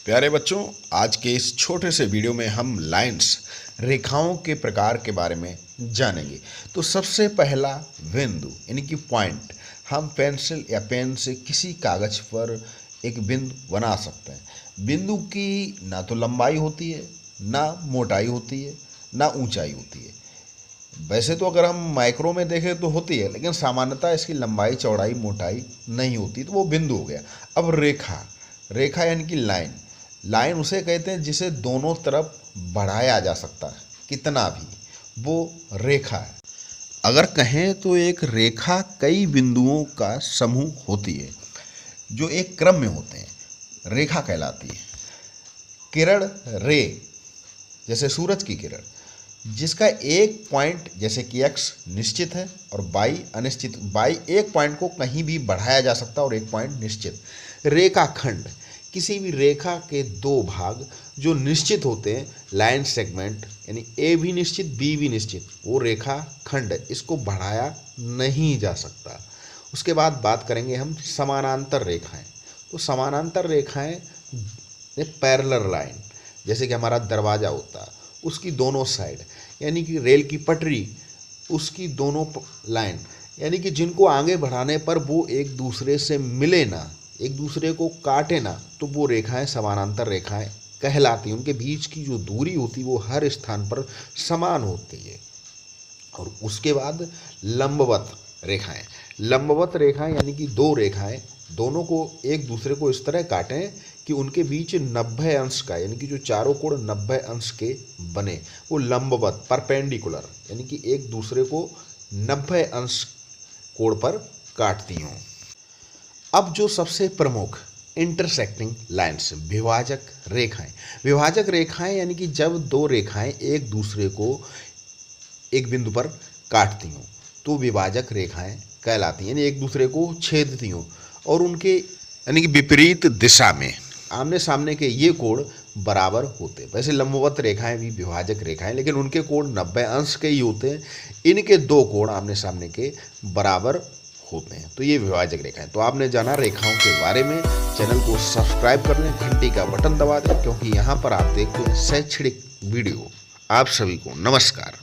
प्यारे बच्चों, आज के इस छोटे से वीडियो में हम लाइंस रेखाओं के प्रकार के बारे में जानेंगे। तो सबसे पहला बिंदु यानी कि पॉइंट, हम पेंसिल या पेन से किसी कागज पर एक बिंदु बना सकते हैं। बिंदु की ना तो लंबाई होती है, ना मोटाई होती है, ना ऊंचाई होती है। वैसे तो अगर हम माइक्रो में देखें तो होती है, लेकिन सामान्यतः इसकी लंबाई चौड़ाई मोटाई नहीं होती, तो वो बिंदु हो गया। अब रेखा, रेखा यानी कि लाइन, लाइन उसे कहते हैं जिसे दोनों तरफ बढ़ाया जा सकता है, कितना भी, वो रेखा है। अगर कहें तो एक रेखा कई बिंदुओं का समूह होती है जो एक क्रम में होते हैं, रेखा कहलाती है। किरण, रे, जैसे सूरज की किरण, जिसका एक पॉइंट जैसे कि x निश्चित है और y अनिश्चित। y एक पॉइंट को कहीं भी बढ़ाया जा सकता है और एक पॉइंट निश्चित। रेखाखंड, किसी भी रेखा के दो भाग जो निश्चित होते हैं, लाइन सेगमेंट, यानी a भी निश्चित b भी निश्चित, वो रेखाखंड है, इसको बढ़ाया नहीं जा सकता। उसके बाद बात करेंगे हम समानांतर रेखाएं। तो समानांतर रेखाएं पैरेलल लाइन, जैसे कि हमारा दरवाज़ा होता है, उसकी दोनों साइड, यानी कि रेल की पटरी, उसकी दोनों लाइन, यानी कि जिनको आगे बढ़ाने पर वो एक दूसरे से मिले ना, एक दूसरे को काटे ना, तो वो रेखाएं समानांतर रेखाएं कहलाती हैं। उनके बीच की जो दूरी होती है वो हर स्थान पर समान होती है। और उसके बाद लंबवत रेखाएं, लंबवत रेखाएं यानी कि दो रेखाएं दोनों को एक दूसरे को इस तरह काटें कि उनके बीच 90 अंश का, यानी कि जो चारों कोण 90 अंश के बने, वो लंबवत, परपेंडिकुलर, यानी कि एक दूसरे को 90 अंश कोण पर काटती हों। अब जो सबसे प्रमुख इंटरसेक्टिंग लाइन्स, विभाजक रेखाएं। विभाजक रेखाएं यानी कि जब दो रेखाएं एक दूसरे को एक बिंदु पर काटती हों तो विभाजक रेखाएं कहलाती हैं, यानी एक दूसरे को छेदती हों और उनके यानी कि विपरीत दिशा में आमने सामने के ये कोण बराबर होते हैं। वैसे लंबवत रेखाएं भी विभाजक रेखाएं, लेकिन उनके कोण 90 अंश के ही होते हैं। इनके दो कोण आमने सामने के बराबर होते हैं, तो ये विभाजक रेखाएं। तो आपने जाना रेखाओं के बारे में। चैनल को सब्सक्राइब कर लें, घंटी का बटन दबा दें, क्योंकि यहाँ पर आप देखते हैं शैक्षणिक वीडियो। आप सभी को नमस्कार।